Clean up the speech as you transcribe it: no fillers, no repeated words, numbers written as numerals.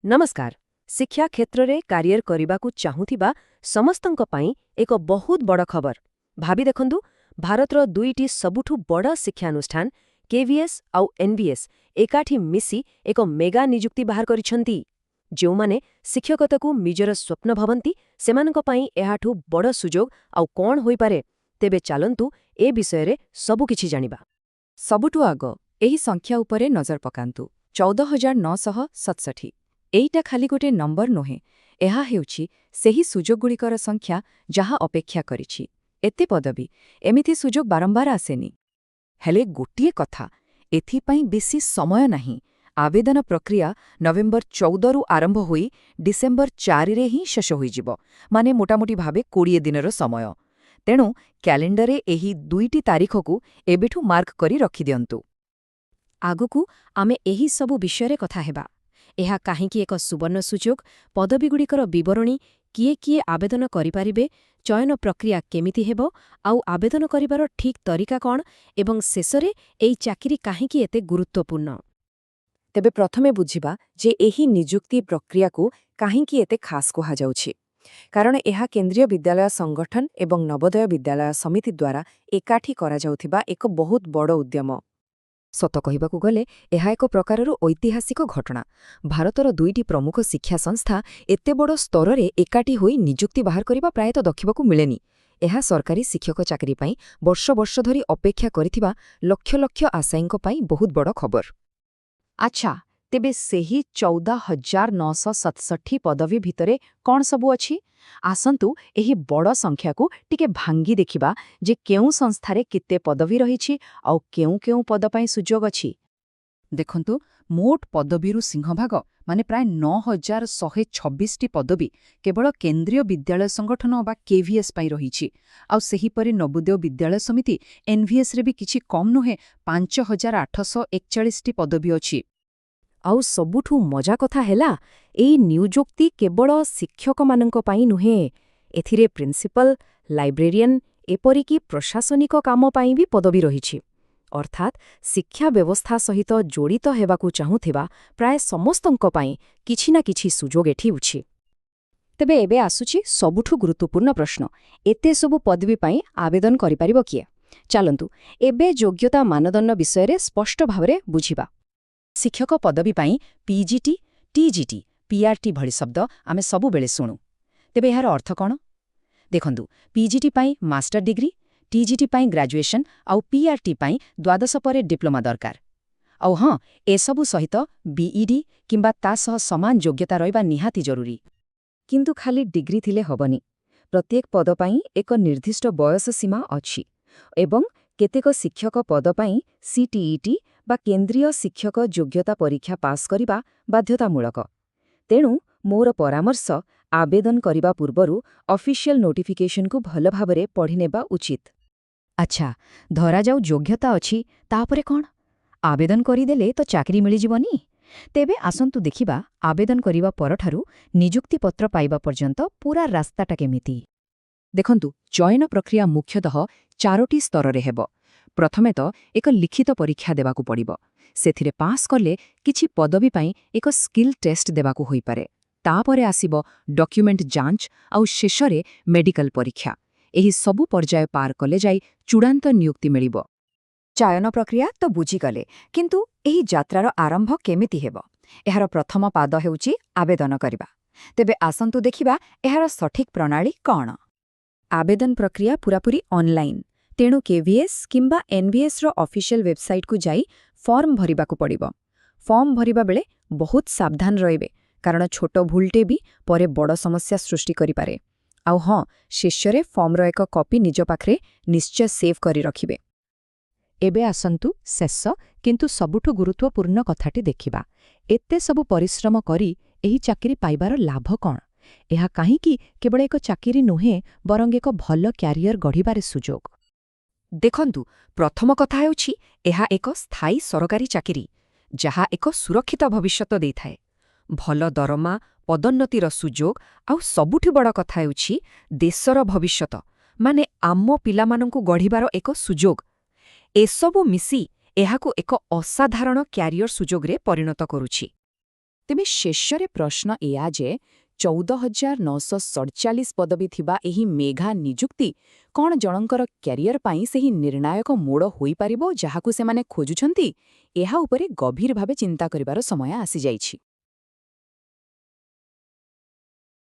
नमस्कार। शिक्षा क्षेत्र रे करियर करिबाकू चाहूथिबा समस्तंक पई एक बहुत बड़ खबर। भाभी देखंदु, भारतर दुईटी सबुठु बड़ शिक्षानुष्ठान केवीएस आउ एनबीएस एकाठी मिसी एक मेगा निजुक्ति बाहर करिछंती। जो माने शिक्षकताकू निजर स्वप्न भवंती सेमानंक पई एहाठु बड़ सुजोग आउ कोन होई पारे। तेबे चालंतु ए विषय रे सबु किछि जानिबा। सबुठु आग एही संख्या उपरे नजर पकांतु 14,967। एईटा खाली गोटे नंबर नोहे, एहा हेउछि सेही सुजोगगुड़िकर संख्या जहा अपेक्षा करिछि। एते पदवी एमिथि सुजोग बारंबार आसेनि। हेले गोटिए कथा, एथिपाई बेसी समय नाही। आवेदन प्रक्रिया नवेम्बर 14 रु आरंभ होई डिसेम्बर 4 रे ही शेष होइजिब, माने मोटामोटी भावे 20 दिनर समय। तेणु क्यालेंडरे एही दुईटी तारीखकू एबेठु मार्क करी रखि दियंतु। आगकू आमे एही सबु विषय रे कथा हेबा। एहा काहींकी एक सुवर्ण सुजोग, पदवीगुड़िकर विवरणी, किए किए आवेदन करिपारिबे, चयन प्रक्रिया केमिति हेबो, आउ आवेदन करिबार ठीक तरीका कौन, एवं शेषरे एई चाकिरी काहींकी एते गुरुत्वपूर्ण। तेबे प्रथमे बुझिबा जे एही निजुक्ति प्रक्रियाकू काहींकी एते खास कुहा जाउछि। कारण एहा केंद्रीय विद्यालय संगठन एवं नवोदय विद्यालय समिति द्वारा एकाठी करा जाउथिबा एक बहुत बड़ उद्यम। सत कहिबाकू गले एहा एक प्रकारर ऐतिहासिक घटना। भारतर दुईटी प्रमुख शिक्षा संस्था एते बड़ स्तररे एकाठी होई निजुक्ति बाहर करिबा प्रायत दखिबाकू मिलेनि। एहा सरकारी शिक्षक चाकरी पाई वर्ष वर्ष धरी अपेक्षा करिथिबा लक्ष लक्ष आशायींक पाई बहुत बड़ खबर। अच्छा, तेबे सेही 14,967 पदवी भितरे कौन सबु अछि? आसंतु एही बड़ संख्याकू टिके भांगी देखिबा जे केउ संस्थारे किते पदवी रहिछि आउ केउ केउ पद पाई सुजोग अछि। देखंतु, मोट पदवीरु सिंहभाग माने प्राय 9,126 पदवी केवल केंद्रीय विद्यालय संगठन बा केवीएस पाई रहिछि। आउ सेहीपरि नवोदय विद्यालय समिति एनवीएस रे भी किछि कम नुहे 5,841 पदवी अछि। आउ सबुठु मजा कथा हेला, एई नियुक्ति केवल शिक्षक मानंक पाई नुहे, एथिरे प्रिंसिपल, लाइब्रेरियन एपरिकी प्रशासनिक काम पाई भी पदवी रहिछि। अर्थात शिक्षा व्यवस्था सहित जोड़ित हेबाकू चाहूथिबा प्राय समस्तंक पाई किछि ना किछि सुजोग एठी उछि। तेबे एबे आसुछि सबुठु गुरुत्वपूर्ण प्रश्न, एते सबु पदवी पाई आवेदन करिपारिबो किए? चालंतु एबे योग्यता मानदंड विषय रे स्पष्ट भावरे बुझिबा। शिक्षक पदवी पाई पीजीटी, टीजीटी, पीआरटी भଳି शब्द आमे सबु बेले सुनु। तेबे एहार अर्थ कौन? देखंतु, पीजीटी पाई मास्टर डिग्री, टीजीटी पाई ग्रेजुएशन आउ पीआरटी पाई द्वादश परे डिप्लोमा दरकार। आउ हाँ, एसबु सहित बीईडी किंबा ता सह समान योग्यता रहिबा निहाती जरूरी। किंतु खाली डिग्री थिले हबनी। प्रत्येक पद पाई एक निर्दिष्ट बयस सीमा अछि एवं केतेक शिक्षक पद पाई सीटीईटी बा केंद्रीय शिक्षक योग्यता परीक्षा पास करिबा बाध्यतामूलक। तेणु मोर परामर्श, आवेदन करिबा पूर्वरु ऑफिशियल नोटिफिकेशन को भल भाबरे पढ़िनेबा उचित। अच्छा, धरा जाऊ योग्यता अछि, तापरे कौन? आवेदन करिदेले तो चाकरी मिली जीवनी? तेबे आसंतु देखिबा आवेदन करिबा परठारु निजुक्ति पत्र पाइबा पर्यंत पूरा रास्ताटा केमिति। देखंतु, चयन प्रक्रिया मुख्यतः 4टी स्तररे हेब। प्रथमे तो एक लिखित परीक्षा देबाकू पड़िब। सेथिरे पास कले किछि पदवी पाई एक स्किल टेस्ट देबाकू होई पारे। तापरे आसिब डॉक्यूमेंट जांच आउ शेषरे मेडिकल परीक्षा। एही सबु पर्याय पार कले जाई चूड़ांत नियुक्ति मिलिब। चयन प्रक्रिया तो बुझी गले, किंतु एही यात्रार आरंभ केमिति हेब? एहार प्रथम पाद हेउछि आवेदन करिबा। तेबे आसंतु देखिबा एहार सठिक प्रणाली कौन? आवेदन प्रक्रिया पूरापूरी ऑनलाइन। तेणु केवीएस किंबा एनवीएस रो ऑफिशियल वेबसाइट को जाई फॉर्म भरिबाकू पड़िब। फॉर्म भरिबा बेले बहुत सावधान रहिबे, कारण छोट भूलटे भी परे बड़ समस्या सृष्टि करि पारे। आउ हाँ, शेषरे फॉर्मर एक कॉपी निज पाखरे निश्चय सेव करी रखिबे। एबे आसंतु शेष किंतु सबुठु गुरुत्वपूर्ण कथाटी देखिबा। एते सबु परिश्रम करी एही चाकरी पाइबार लाभ कौन? एहा काहींकी केवल एक चाकरी नुहे, बरंग एक भल क्यारियर गढ़िबारे सुजोग। देखंतु, प्रथम कथा हेउछि एहा एक स्थायी सरकारी चाकरी, जहा एक सुरक्षित भविष्यत देइथाए। भल दरमा, पदोन्नतिर सुजोग आउ सबुठु बड़ कथा हेउछि देशर भविष्यत, माने आम पिलामानंकु गढ़िबार एक सुजोग। एसबु मिसी एहाकु एक असाधारण क्यारियर सुजोगरे परिणत करुछि। ତେବେ ଶେଷରେ ପ୍ରଶ୍ନ ଏୟା ଯେ 14,947 ପଦବୀ ଥିବା ଏହି ମେଘା ନିଯୁକ୍ତି କ'ଣ ଜଣଙ୍କର କ୍ୟାରିୟର ପାଇଁ ସେହି ନିର୍ଣ୍ଣାୟକ ମୋଡ଼ ହୋଇପାରିବ ଯାହାକୁ ସେମାନେ ଖୋଜୁଛନ୍ତି? ଏହା ଉପରେ ଗଭୀର ଭାବେ ଚିନ୍ତା କରିବାର ସମୟ ଆସିଯାଇଛି।